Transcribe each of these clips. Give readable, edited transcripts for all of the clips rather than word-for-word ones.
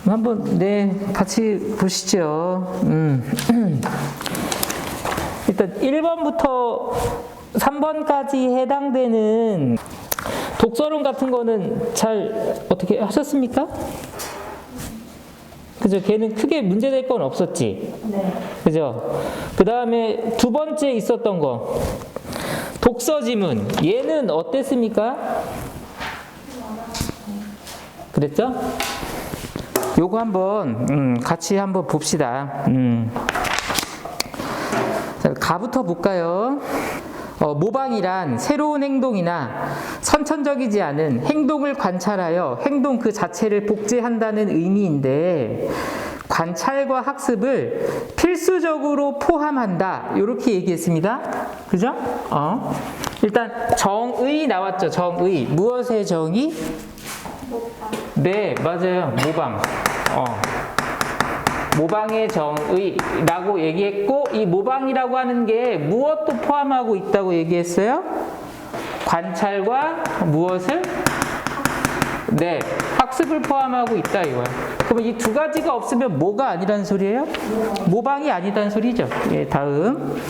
한번 같이 보시죠. 일단 1번부터 3번까지 해당되는 독서론 같은 거는 잘 어떻게 하셨습니까? 그죠? 걔는 크게 문제될 건 없었지? 네. 그죠? 그 다음에 두 번째 있었던 거. 독서 지문. 얘는 어땠습니까? 그랬죠? 요거 한번, 같이 한번 봅시다. 자, 가부터 볼까요? 모방이란 새로운 행동이나 선천적이지 않은 행동을 관찰하여 행동 그 자체를 복제한다는 의미인데 관찰과 학습을 필수적으로 포함한다. 이렇게 얘기했습니다. 그죠? 일단 정의 나왔죠. 정의. 무엇의 정의? 모방. 네, 맞아요. 모방. 모방의 정의라고 얘기했고 이 모방이라고 하는 게 무엇도 포함하고 있다고 얘기했어요? 관찰과 무엇을? 네, 학습을 포함하고 있다 이거야. 그러면 이 두 가지가 없으면 뭐가 아니라는 소리예요? 모방이 아니다는 소리죠. 예, 다음.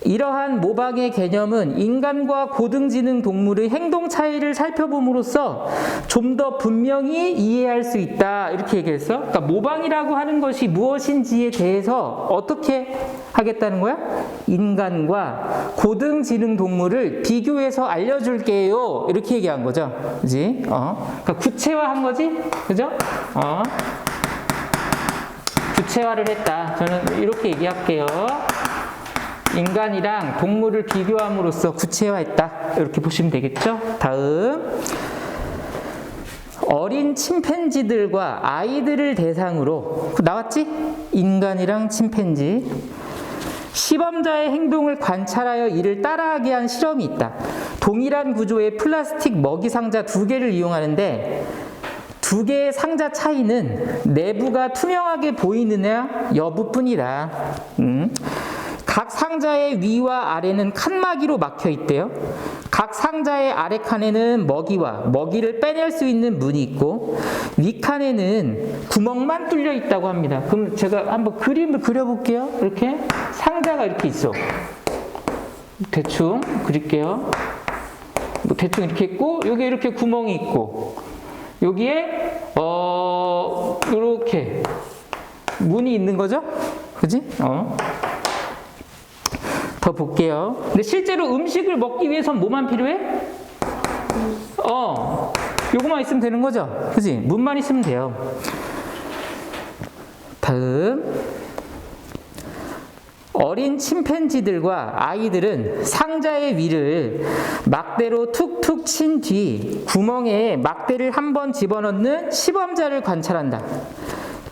이러한 모방의 개념은 인간과 고등지능 동물의 행동 차이를 살펴봄으로써 좀 더 분명히 이해할 수 있다. 이렇게 얘기했어. 그러니까 모방이라고 하는 것이 무엇인지에 대해서 어떻게 하겠다는 거야? 인간과 고등지능 동물을 비교해서 알려줄게요. 이렇게 얘기한 거죠. 그지? 그러니까 구체화한 거지? 그죠? 구체화를 했다. 저는 이렇게 얘기할게요. 인간이랑 동물을 비교함으로써 구체화했다. 이렇게 보시면 되겠죠? 다음. 어린 침팬지들과 아이들을 대상으로 나왔지? 인간이랑 침팬지. 시범자의 행동을 관찰하여 이를 따라하게 한 실험이 있다. 동일한 구조의 플라스틱 먹이 상자 2개를 이용하는데 두 개의 상자 차이는 내부가 투명하게 보이느냐 여부뿐이다. 각 상자의 위와 아래는 칸막이로 막혀 있대요. 각 상자의 아래 칸에는 먹이와 먹이를 빼낼 수 있는 문이 있고 위 칸에는 구멍만 뚫려 있다고 합니다. 그럼 제가 한번 그림을 그려볼게요. 이렇게 상자가 이렇게 있어. 대충 그릴게요. 대충 이렇게 있고 여기 이렇게 구멍이 있고 여기에 이렇게 문이 있는 거죠? 그지? 더 볼게요. 근데 실제로 음식을 먹기 위해선 뭐만 필요해? 요거만 있으면 되는 거죠? 그지? 문만 있으면 돼요. 다음. 어린 침팬지들과 아이들은 상자의 위를 막대로 툭툭 친 뒤 구멍에 막대를 한번 집어넣는 시범자를 관찰한다.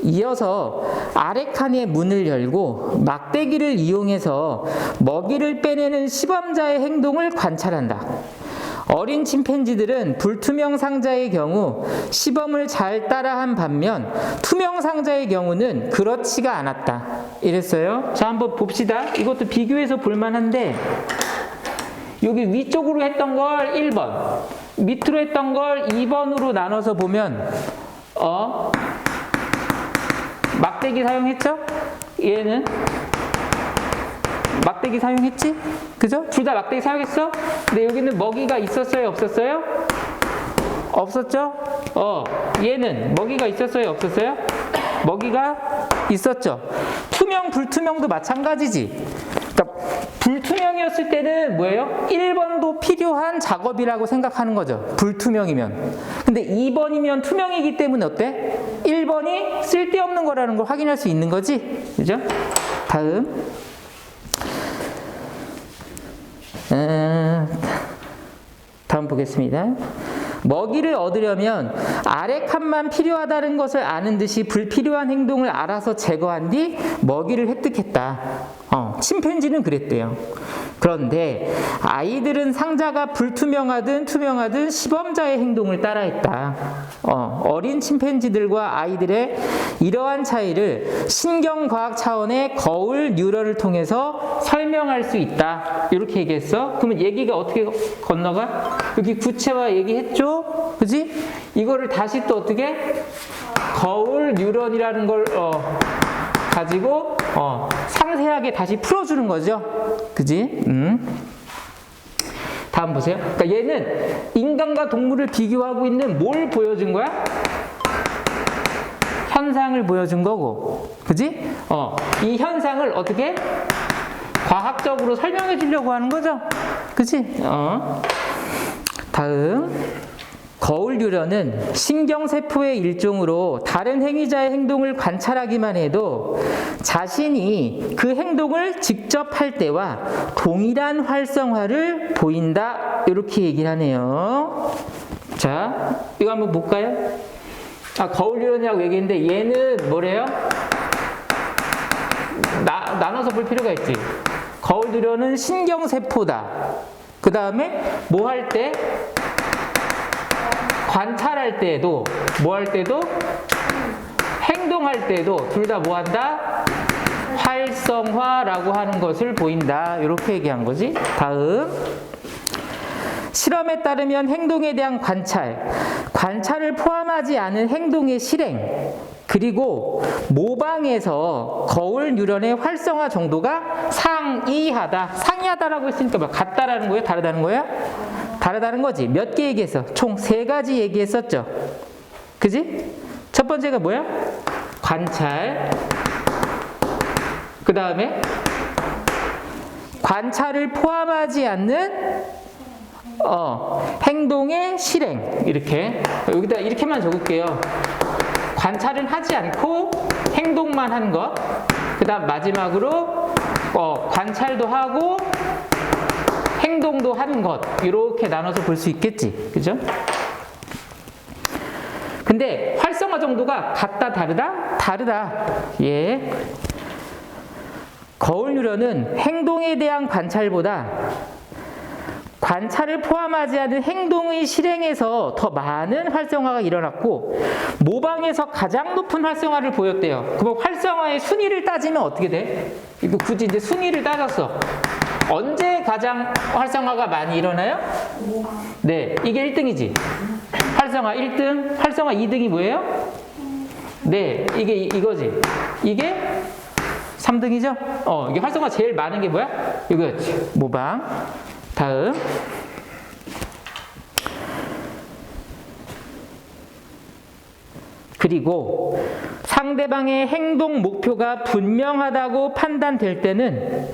이어서 아래 칸의 문을 열고 막대기를 이용해서 먹이를 빼내는 시범자의 행동을 관찰한다. 어린 침팬지들은 불투명 상자의 경우 시범을 잘 따라한 반면 투명 상자의 경우는 그렇지가 않았다. 이랬어요. 자, 한번 봅시다. 이것도 비교해서 볼만한데 여기 위쪽으로 했던 걸 1번, 밑으로 했던 걸 2번으로 나눠서 보면 막대기 사용했죠? 얘는 막대기 사용했지? 그죠? 둘 다 막대기 사용했어? 근데 여기는 먹이가 있었어요? 없었어요? 없었죠? 얘는 먹이가 있었어요? 없었어요? 먹이가 있었죠? 투명, 불투명도 마찬가지지. 그러니까 불투명이었을 때는 뭐예요? 1번도 필요한 작업이라고 생각하는 거죠. 불투명이면. 근데 2번이면 투명이기 때문에 어때? 1번이 쓸데없는 거라는 걸 확인할 수 있는 거지. 그죠? 다음. 다음 보겠습니다. 먹이를 얻으려면 아래 칸만 필요하다는 것을 아는 듯이 불필요한 행동을 알아서 제거한 뒤 먹이를 획득했다. 침팬지는 그랬대요. 그런데 아이들은 상자가 불투명하든 투명하든 시범자의 행동을 따라했다. 어린 침팬지들과 아이들의 이러한 차이를 신경과학 차원의 거울 뉴런을 통해서 설명할 수 있다. 이렇게 얘기했어. 그러면 얘기가 어떻게 건너가? 여기 구체화 얘기했죠? 그지? 이거를 다시 또 어떻게? 거울 뉴런이라는 걸 가지고 상세하게 다시 풀어주는 거죠. 그지? 다음 보세요. 그러니까 얘는 인간과 동물을 비교하고 있는 뭘 보여준 거야? 현상을 보여준 거고. 그지? 이 현상을 어떻게? 과학적으로 설명해 주려고 하는 거죠. 그지? 다음. 거울 뉴런은 신경세포의 일종으로 다른 행위자의 행동을 관찰하기만 해도 자신이 그 행동을 직접 할 때와 동일한 활성화를 보인다. 이렇게 얘기를 하네요. 자, 이거 한번 볼까요? 거울 뉴런이라고 얘기했는데 얘는 뭐래요? 나눠서 볼 필요가 있지. 거울 뉴런은 신경세포다. 그 다음에 뭐 할 때? 관찰할 때도, 뭐 할 때도, 행동할 때도 둘 다 뭐 한다? 활성화라고 하는 것을 보인다. 이렇게 얘기한 거지. 다음. 실험에 따르면 행동에 대한 관찰을 포함하지 않은 행동의 실행, 그리고 모방에서 거울 뉴런의 활성화 정도가 상이하다. 상이하다라고 했으니까 뭐 같다라는 거예요? 다르다는 거예요? 다르다는 거지. 몇 개 얘기했어? 총 3가지 얘기했었죠. 그지? 첫 번째가 뭐야? 관찰. 그 다음에 관찰을 포함하지 않는 행동의 실행. 이렇게. 여기다 이렇게만 적을게요. 관찰은 하지 않고 행동만 하는 것. 그 다음 마지막으로 관찰도 하고 행동도 하는 것. 이렇게 나눠서 볼 수 있겠지. 그죠? 근데 활성화 정도가 같다, 다르다? 다르다. 예. 거울 뉴런은 행동에 대한 관찰보다 관찰을 포함하지 않은 행동의 실행에서 더 많은 활성화가 일어났고 모방에서 가장 높은 활성화를 보였대요. 그럼 활성화의 순위를 따지면 어떻게 돼? 이거 굳이 이제 순위를 따졌어. 언제 가장 활성화가 많이 일어나요? 네, 이게 1등이지. 활성화 1등, 활성화 2등이 뭐예요? 네, 이게 이거지. 이게 3등이죠? 이게 활성화 제일 많은 게 뭐야? 이거였지. 모방. 다음. 그리고 상대방의 행동 목표가 분명하다고 판단될 때는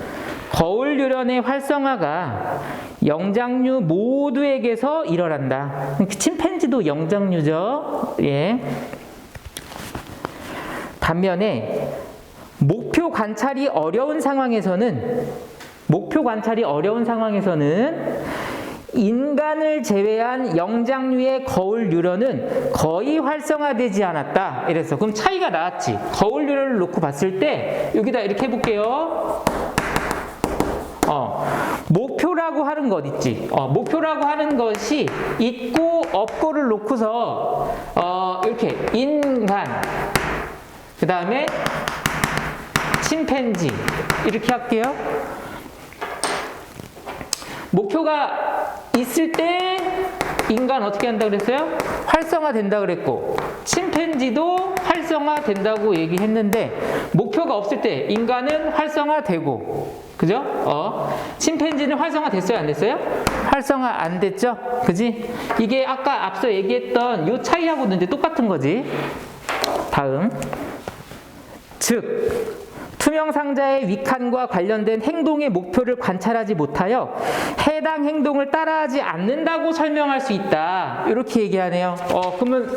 거울 뉴런의 활성화가 영장류 모두에게서 일어난다. 침팬지도 영장류죠. 예. 반면에 목표 관찰이 어려운 상황에서는 인간을 제외한 영장류의 거울 뉴런은 거의 활성화되지 않았다. 이랬어. 그럼 차이가 나왔지. 거울 뉴런을 놓고 봤을 때 여기다 이렇게 해볼게요. 목표라고 하는 것 있지. 목표라고 하는 것이 있고 없고를 놓고서 이렇게 인간, 그 다음에 침팬지 이렇게 할게요. 목표가 있을 때 인간 어떻게 한다 그랬어요? 활성화된다 그랬고 침팬지도 활성화된다고 얘기했는데 목표가 없을 때 인간은 활성화되고 그죠? 침팬지는 활성화됐어요? 안 됐어요? 활성화 안 됐죠? 그지? 이게 아까 앞서 얘기했던 이 차이하고는 이제 똑같은 거지. 다음. 즉 투명 상자의 위칸과 관련된 행동의 목표를 관찰하지 못하여 해당 행동을 따라하지 않는다고 설명할 수 있다. 이렇게 얘기하네요. 그러면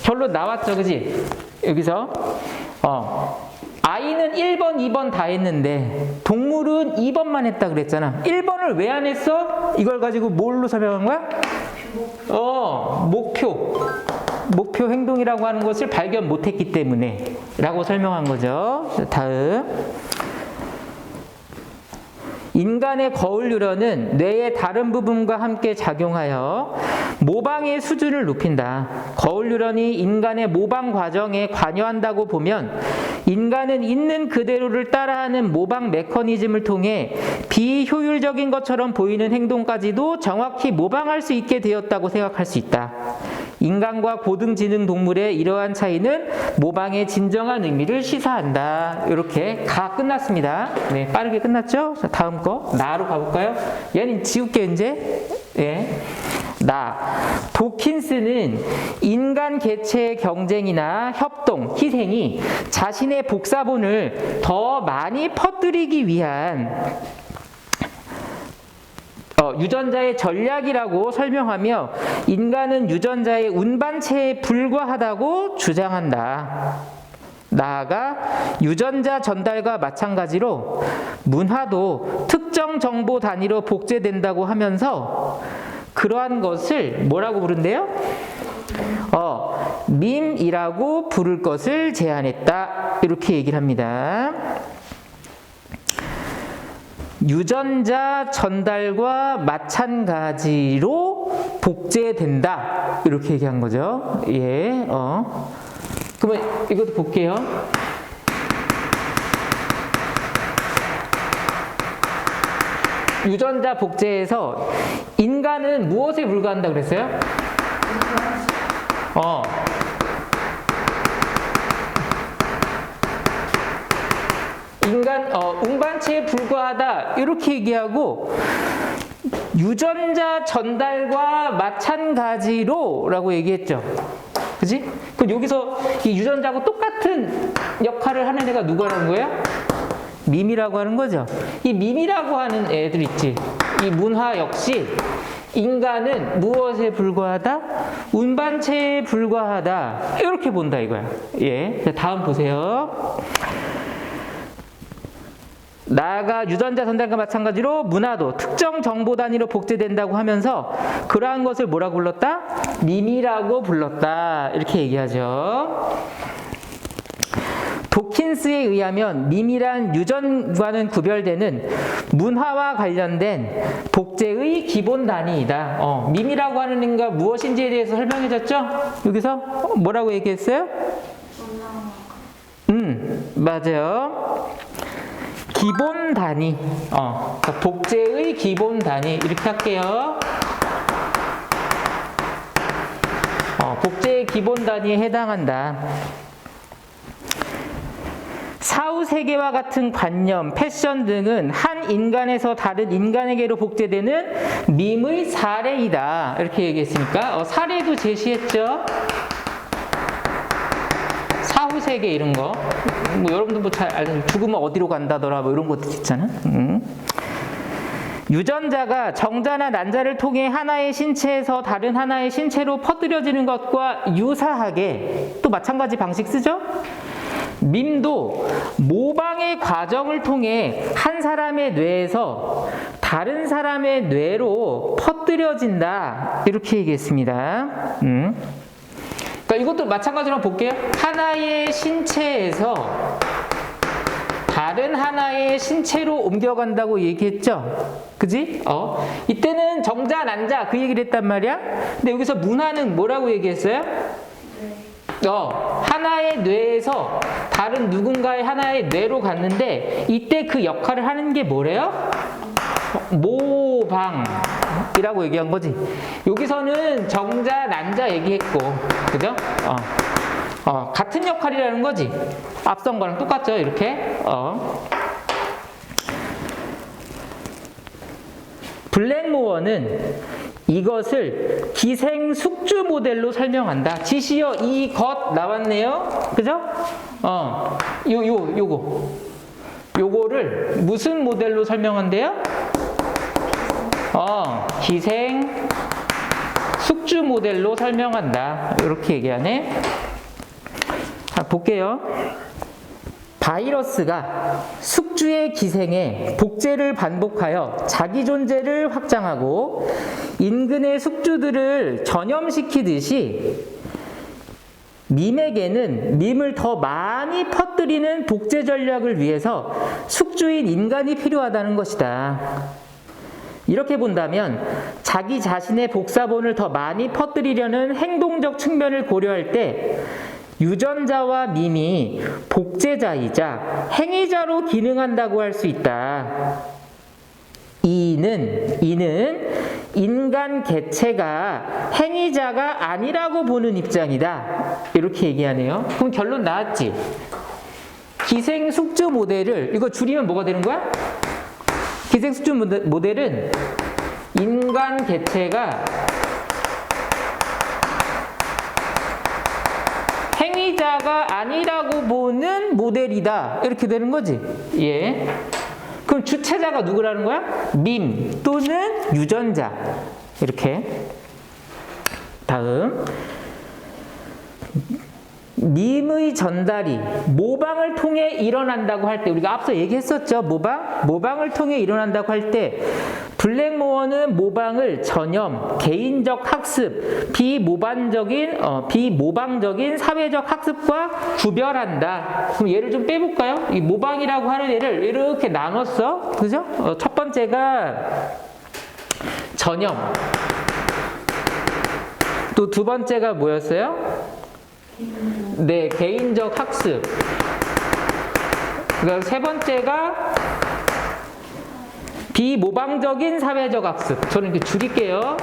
결론 나왔죠, 그지? 여기서 아이는 1번, 2번 다 했는데 동물은 2번만 했다 그랬잖아. 1번을 왜 안 했어? 이걸 가지고 뭘로 설명한 거야? 목표 행동이라고 하는 것을 발견 못했기 때문에 라고 설명한 거죠. 다음. 인간의 거울 뉴런은 뇌의 다른 부분과 함께 작용하여 모방의 수준을 높인다. 거울 뉴런이 인간의 모방 과정에 관여한다고 보면 인간은 있는 그대로를 따라하는 모방 메커니즘을 통해 비효율적인 것처럼 보이는 행동까지도 정확히 모방할 수 있게 되었다고 생각할 수 있다. 인간과 고등지능 동물의 이러한 차이는 모방의 진정한 의미를 시사한다. 이렇게 다 끝났습니다. 네, 빠르게 끝났죠? 자, 다음 거 나로 가볼까요? 얘는 지울게 이제. 예. 나. 도킨스는 인간 개체의 경쟁이나 협동, 희생이 자신의 복사본을 더 많이 퍼뜨리기 위한 유전자의 전략이라고 설명하며 인간은 유전자의 운반체에 불과하다고 주장한다. 나아가 유전자 전달과 마찬가지로 문화도 특정 정보 단위로 복제된다고 하면서 그러한 것을 뭐라고 부른대요? 밈이라고 부를 것을 제안했다. 이렇게 얘기를 합니다. 유전자 전달과 마찬가지로 복제된다. 이렇게 얘기한 거죠. 예, 그러면 이것도 볼게요. 유전자 복제에서 인간은 무엇에 불과한다 그랬어요? 인간 운반체에 불과하다 이렇게 얘기하고 유전자 전달과 마찬가지로라고 얘기했죠. 그지? 그럼 여기서 이 유전자하고 똑같은 역할을 하는 애가 누구라는 거예요? 밈이라고 하는 거죠. 이 밈이라고 하는 애들 있지. 이 문화 역시 인간은 무엇에 불과하다? 운반체에 불과하다. 이렇게 본다 이거야. 예. 자, 다음 보세요. 나아가 유전자 전달과 마찬가지로 문화도 특정 정보 단위로 복제된다고 하면서 그러한 것을 뭐라고 불렀다? 밈이라고 불렀다. 이렇게 얘기하죠. 도킨스에 의하면 밈이란 유전과는 구별되는 문화와 관련된 복제의 기본 단위이다. 밈이라고 하는 인가 무엇인지에 대해서 설명해줬죠? 여기서 뭐라고 얘기했어요? 맞아요. 기본 단위. 그러니까 복제의 기본 단위. 이렇게 할게요. 복제의 기본 단위에 해당한다. 사후세계와 같은 관념, 패션 등은 한 인간에서 다른 인간에게로 복제되는 밈의 사례이다. 이렇게 얘기했으니까 사례도 제시했죠. 사후세계 이런 거. 뭐 여러분들 뭐 잘 알죠. 죽으면 어디로 간다더라 뭐 이런 것도 있잖아. 유전자가 정자나 난자를 통해 하나의 신체에서 다른 하나의 신체로 퍼뜨려지는 것과 유사하게 또 마찬가지 방식 쓰죠? 밈도 모방의 과정을 통해 한 사람의 뇌에서 다른 사람의 뇌로 퍼뜨려진다. 이렇게 얘기했습니다. 그러니까 이것도 마찬가지로 볼게요. 하나의 신체에서 다른 하나의 신체로 옮겨간다고 얘기했죠? 그지? 이때는 정자, 난자 그 얘기를 했단 말이야. 근데 여기서 문화는 뭐라고 얘기했어요? 하나의 뇌에서 다른 누군가의 하나의 뇌로 갔는데 이때 그 역할을 하는 게 뭐래요? 모방이라고 얘기한 거지. 여기서는 정자, 난자 얘기했고, 그죠? 같은 역할이라는 거지. 앞선 거랑 똑같죠, 이렇게. 블랙모어는 이것을 기생 숙주 모델로 설명한다. 지시어 이것 나왔네요. 그죠? 요거를 무슨 모델로 설명한대요? 기생 숙주 모델로 설명한다. 이렇게 얘기하네. 자, 볼게요. 바이러스가 숙주의 기생에 복제를 반복하여 자기 존재를 확장하고 인근의 숙주들을 전염시키듯이 밈에게는 밈을 더 많이 퍼뜨리는 복제 전략을 위해서 숙주인 인간이 필요하다는 것이다. 이렇게 본다면 자기 자신의 복사본을 더 많이 퍼뜨리려는 행동적 측면을 고려할 때 유전자와 밈이 복제자이자 행위자로 기능한다고 할 수 있다. 이는 인간 개체가 행위자가 아니라고 보는 입장이다. 이렇게 얘기하네요. 그럼 결론 나왔지? 기생숙주 모델을, 이거 줄이면 뭐가 되는 거야? 기생숙주 모델은 인간 개체가 행위자가 아니라고 보는 모델이다. 이렇게 되는 거지. 예. 그럼 주체자가 누구라는 거야? 밈 또는 유전자. 이렇게. 다음. 밈의 전달이 모방을 통해 일어난다고 할 때, 우리가 앞서 얘기했었죠. 모방을 통해 일어난다고 할 때 블랙모어는 모방을 전염, 개인적 학습, 비모방적인 사회적 학습과 구별한다. 그럼 얘를 좀 빼볼까요? 이 모방이라고 하는 얘를 이렇게 나눴어. 그죠? 첫 번째가 전염. 또 두 번째가 뭐였어요? 네, 개인적 학습. 그다음 세 번째가 비모방적인 사회적 학습. 저는 이렇게 줄일게요.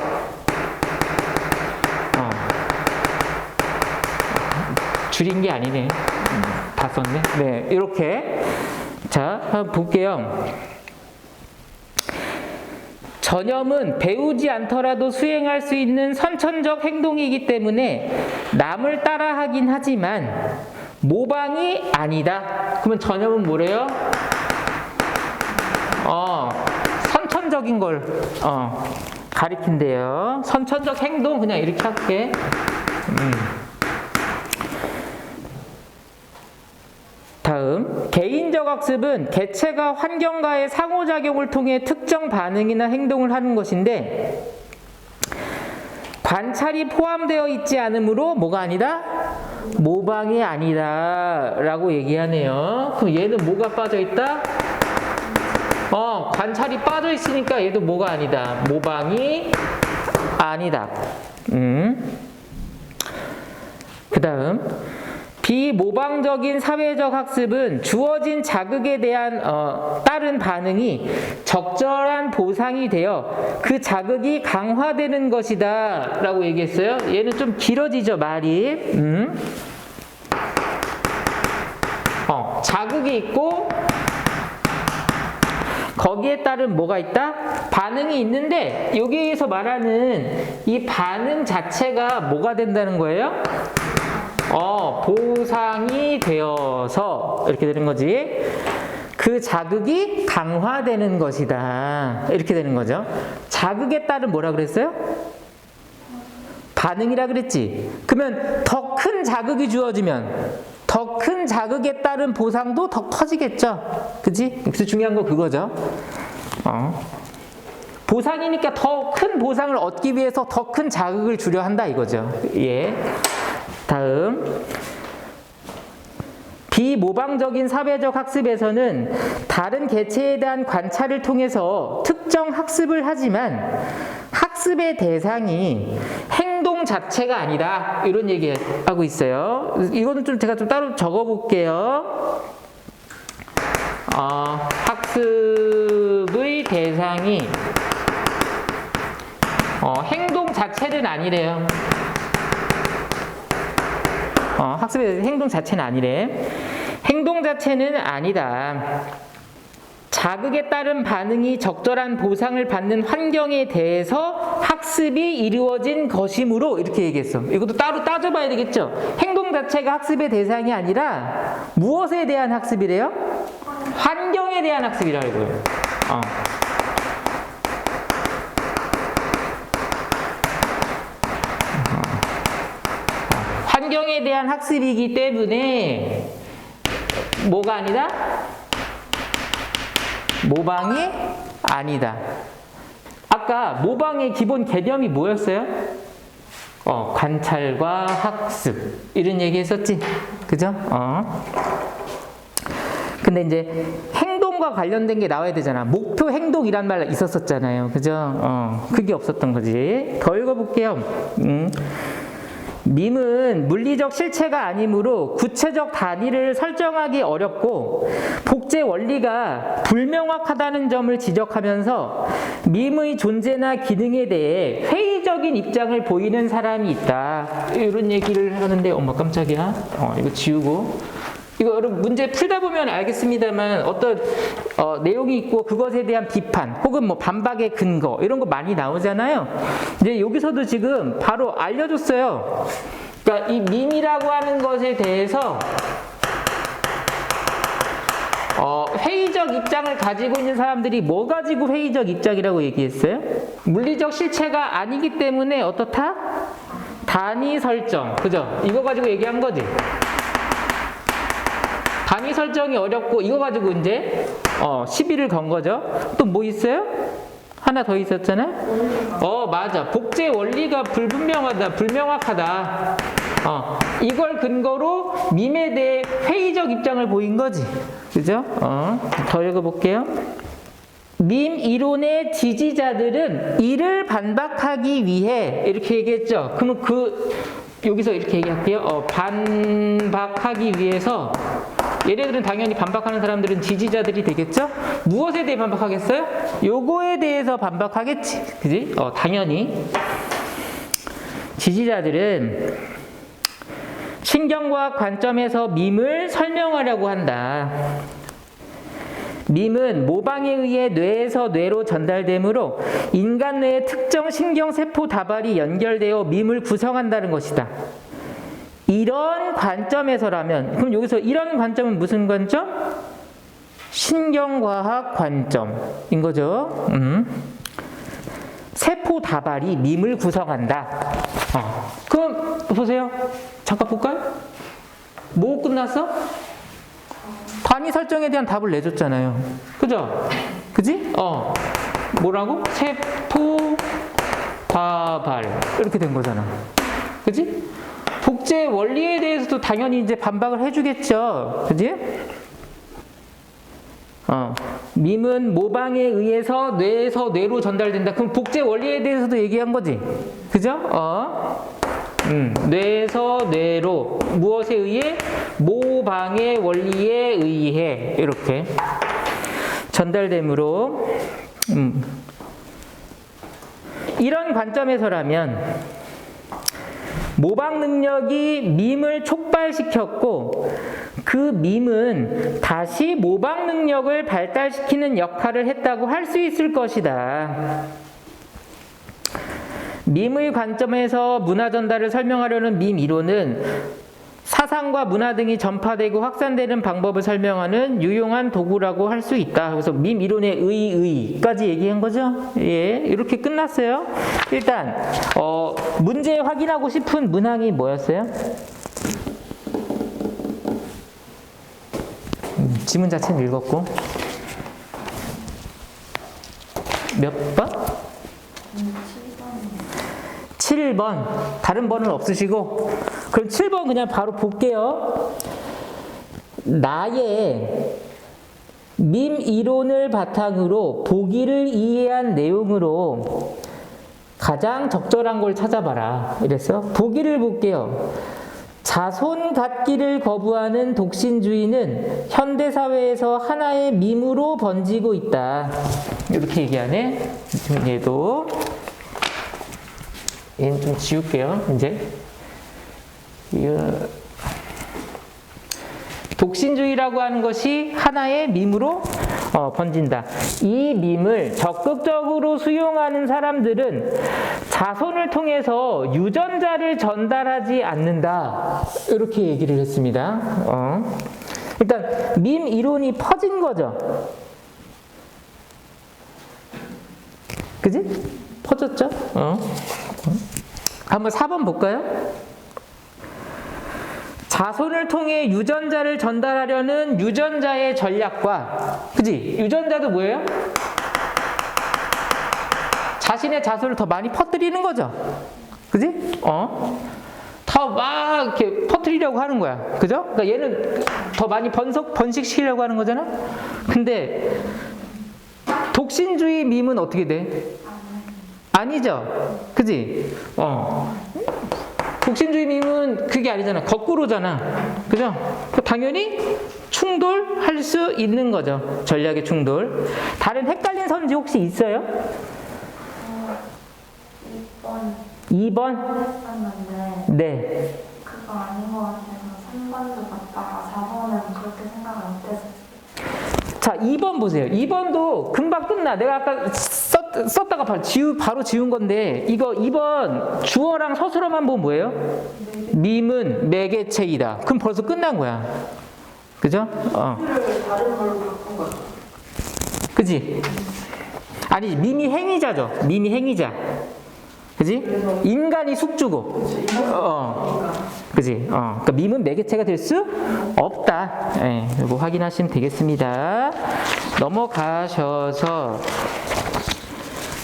줄인 게 아니네. 다 썼네. 네, 이렇게. 자, 한번 볼게요. 전염은 배우지 않더라도 수행할 수 있는 선천적 행동이기 때문에 남을 따라하긴 하지만 모방이 아니다. 그러면 전염은 뭐래요? 선천적인 걸 가리킨대요. 선천적 행동 그냥 이렇게 할게. 다음, 개인적 학습은 개체가 환경과의 상호작용을 통해 특정 반응이나 행동을 하는 것인데 관찰이 포함되어 있지 않으므로 뭐가 아니다? 모방이 아니다 라고 얘기하네요. 그럼 얘는 뭐가 빠져 있다? 관찰이 빠져 있으니까 얘도 뭐가 아니다? 모방이 아니다. 그 다음, 비모방적인 사회적 학습은 주어진 자극에 대한 따른 반응이 적절한 보상이 되어 그 자극이 강화되는 것이다 라고 얘기했어요. 얘는 좀 길어지죠, 말이. 자극이 있고 거기에 따른 뭐가 있다? 반응이 있는데 여기에서 말하는 이 반응 자체가 뭐가 된다는 거예요? 보상이 되어서 이렇게 되는 거지. 그 자극이 강화되는 것이다. 이렇게 되는 거죠. 자극에 따른 뭐라 그랬어요? 반응이라 그랬지. 그러면 더 큰 자극이 주어지면 더 큰 자극에 따른 보상도 더 커지겠죠. 그치? 그래서 중요한 거 그거죠. 보상이니까 더 큰 보상을 얻기 위해서 더 큰 자극을 주려 한다 이거죠. 예. 다음, 비모방적인 사회적 학습에서는 다른 개체에 대한 관찰을 통해서 특정 학습을 하지만 학습의 대상이 행동 자체가 아니다. 이런 얘기하고 있어요. 이거는 좀 제가 좀 따로 적어볼게요. 학습의 대상이 행동 자체는 아니래요. 학습의 행동 자체는 아니래. 행동 자체는 아니다. 자극에 따른 반응이 적절한 보상을 받는 환경에 대해서 학습이 이루어진 것이므로 이렇게 얘기했어. 이것도 따로 따져봐야 되겠죠. 행동 자체가 학습의 대상이 아니라 무엇에 대한 학습이래요? 환경에 대한 학습이라고요. 환경에 대한 학습이기 때문에 뭐가 아니다? 모방이 아니다. 아까 모방의 기본 개념이 뭐였어요? 관찰과 학습 이런 얘기 했었지? 그죠? 근데 이제 행동과 관련된 게 나와야 되잖아. 목표 행동이란 말 있었었잖아요. 그죠? 그게 없었던 거지. 더 읽어볼게요. 밈은 물리적 실체가 아니므로 구체적 단위를 설정하기 어렵고 복제 원리가 불명확하다는 점을 지적하면서 밈의 존재나 기능에 대해 회의적인 입장을 보이는 사람이 있다. 이런 얘기를 하는데 엄마 깜짝이야. 이거 지우고. 이거 여러분 문제 풀다 보면 알겠습니다만 어떤 내용이 있고 그것에 대한 비판 혹은 뭐 반박의 근거 이런 거 많이 나오잖아요. 이제 여기서도 지금 바로 알려줬어요. 그러니까 이 밈이라고 하는 것에 대해서 회의적 입장을 가지고 있는 사람들이 뭐 가지고 회의적 입장이라고 얘기했어요? 물리적 실체가 아니기 때문에 어떻다? 단위 설정. 그죠? 이거 가지고 얘기한 거지. 단위 설정이 어렵고 이거 가지고 이제 시비를 건 거죠. 또 뭐 있어요? 하나 더 있었잖아요. 맞아. 복제 원리가 불분명하다, 불명확하다. 이걸 근거로 밈에 대해 회의적 입장을 보인 거지. 그죠? 더 읽어볼게요. 밈 이론의 지지자들은 이를 반박하기 위해 이렇게 얘기했죠. 그러면 여기서 이렇게 얘기할게요. 반박하기 위해서 얘네들은 당연히 반박하는 사람들은 지지자들이 되겠죠? 무엇에 대해 반박하겠어요? 요거에 대해서 반박하겠지. 그지? 당연히. 지지자들은 신경과학 관점에서 밈을 설명하려고 한다. 밈은 모방에 의해 뇌에서 뇌로 전달되므로 인간 뇌의 특정 신경세포 다발이 연결되어 밈을 구성한다는 것이다. 이런 관점에서라면, 그럼 여기서 이런 관점은 무슨 관점? 신경과학 관점인 거죠. 세포 다발이 밈을 구성한다. 그럼 보세요. 잠깐 볼까요? 뭐 끝났어? 단위 설정에 대한 답을 내줬잖아요. 그죠? 그지? 뭐라고? 세포 다발 이렇게 된 거잖아. 그지? 복제 원리에 대해서도 당연히 이제 반박을 해주겠죠. 그지? 밈은 모방에 의해서 뇌에서 뇌로 전달된다. 그럼 복제 원리에 대해서도 얘기한 거지. 그죠? 뇌에서 뇌로 무엇에 의해? 모방의 원리에 의해 이렇게 전달되므로 이런 관점에서라면 모방 능력이 밈을 촉발시켰고 그 밈은 다시 모방 능력을 발달시키는 역할을 했다고 할 수 있을 것이다. 밈의 관점에서 문화 전달을 설명하려는 밈 이론은 사상과 문화 등이 전파되고 확산되는 방법을 설명하는 유용한 도구라고 할 수 있다. 그래서 밈 이론의 의까지 얘기한 거죠. 예, 이렇게 끝났어요. 일단 문제 확인하고 싶은 문항이 뭐였어요? 지문 자체는 읽었고 몇 번? 7번. 다른 번은 없으시고 그럼 7번 그냥 바로 볼게요. 나의 밈 이론을 바탕으로 보기를 이해한 내용으로 가장 적절한 걸 찾아봐라. 이랬어. 보기를 볼게요. 자손 갖기를 거부하는 독신주의는 현대사회에서 하나의 밈으로 번지고 있다. 이렇게 얘기하네. 얘는 좀 지울게요. 이제 독신주의라고 하는 것이 하나의 밈으로 번진다. 이 밈을 적극적으로 수용하는 사람들은 자손을 통해서 유전자를 전달하지 않는다. 이렇게 얘기를 했습니다. 일단 밈 이론이 퍼진 거죠. 그지? 퍼졌죠? 한번 4번 볼까요? 자손을 통해 유전자를 전달하려는 유전자의 전략과, 그지? 유전자도 뭐예요? 자신의 자손을 더 많이 퍼뜨리는 거죠. 그지? 더 막 이렇게 퍼뜨리려고 하는 거야. 그죠? 그러니까 얘는 더 많이 번식시키려고 하는 거잖아? 근데 독신주의 밈은 어떻게 돼? 아니죠. 그지? 독신주의 밈은 그게 아니잖아. 거꾸로잖아. 그죠? 당연히 충돌할 수 있는 거죠. 전략의 충돌. 다른 헷갈린 선지 혹시 있어요? 2번? 했었는데 네. 그거 아닌 것 같아서 3번도 봤다가 4번은 그렇게 생각을 못했었어요. 자, 2번 보세요. 2번도 금방 끝나. 내가 아까 썼다가 바로 지운 건데, 이거 2번 주어랑 서술어만 보면 뭐예요? 밈은 매개체이다. 그럼 벌써 끝난 거야. 그죠? 다른 걸로 바꾼 거죠. 그지? 아니, 밈이 행위자죠. 밈이 행위자. 그지? 인간이 숙주고. 그지? 그러니까 밈은 매개체가 될 수 없다. 예, 이거 확인하시면 되겠습니다. 넘어가셔서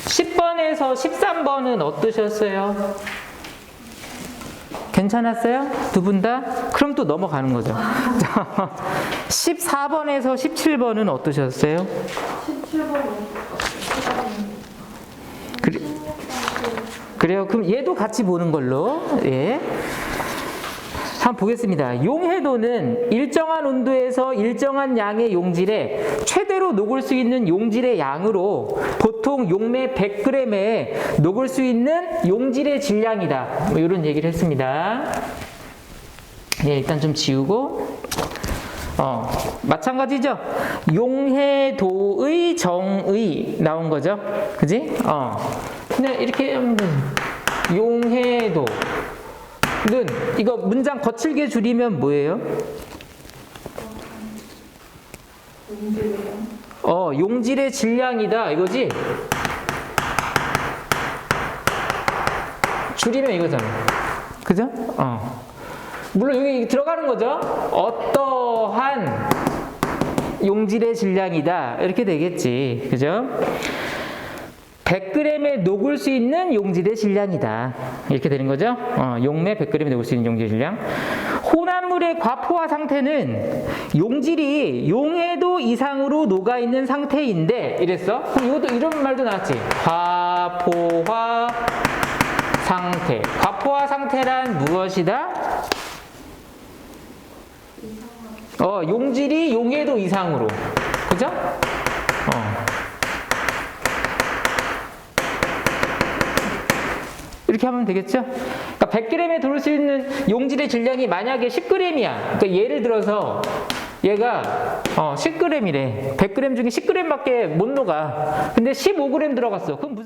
10번에서 13번은 어떠셨어요? 괜찮았어요? 두 분 다? 그럼 또 넘어가는 거죠. 14번에서 17번은 어떠셨어요? 17번 그래요. 그럼 얘도 같이 보는 걸로. 예. 한번 보겠습니다. 용해도는 일정한 온도에서 일정한 양의 용질에 최대로 녹을 수 있는 용질의 양으로 보통 용매 100g에 녹을 수 있는 용질의 질량이다. 뭐 이런 얘기를 했습니다. 예, 일단 좀 지우고. 마찬가지죠. 용해도의 정의 나온 거죠. 그지? 근데 이렇게 용해도 는 이거 문장 거칠게 줄이면 뭐예요? 용질의 질량이다 이거지? 줄이면 이거잖아. 그죠? 물론 여기 들어가는 거죠. 어떠한 용질의 질량이다 이렇게 되겠지. 그죠? 100g에 녹을 수 있는 용질의 질량이다. 이렇게 되는 거죠. 용매 100g에 녹을 수 있는 용질의 질량. 혼합물의 과포화 상태는 용질이 용해도 이상으로 녹아있는 상태인데 이랬어? 그럼 이것도 이런 말도 나왔지. 과포화 상태. 과포화 상태란 무엇이다? 용질이 용해도 이상으로. 그죠? 이렇게 하면 되겠죠? 그러니까 100g에 들어올 수 있는 용질의 질량이 만약에 10g이야. 그러니까 예를 들어서 얘가 10g이래. 100g 중에 10g밖에 못 녹아. 근데 15g 들어갔어. 그럼 무슨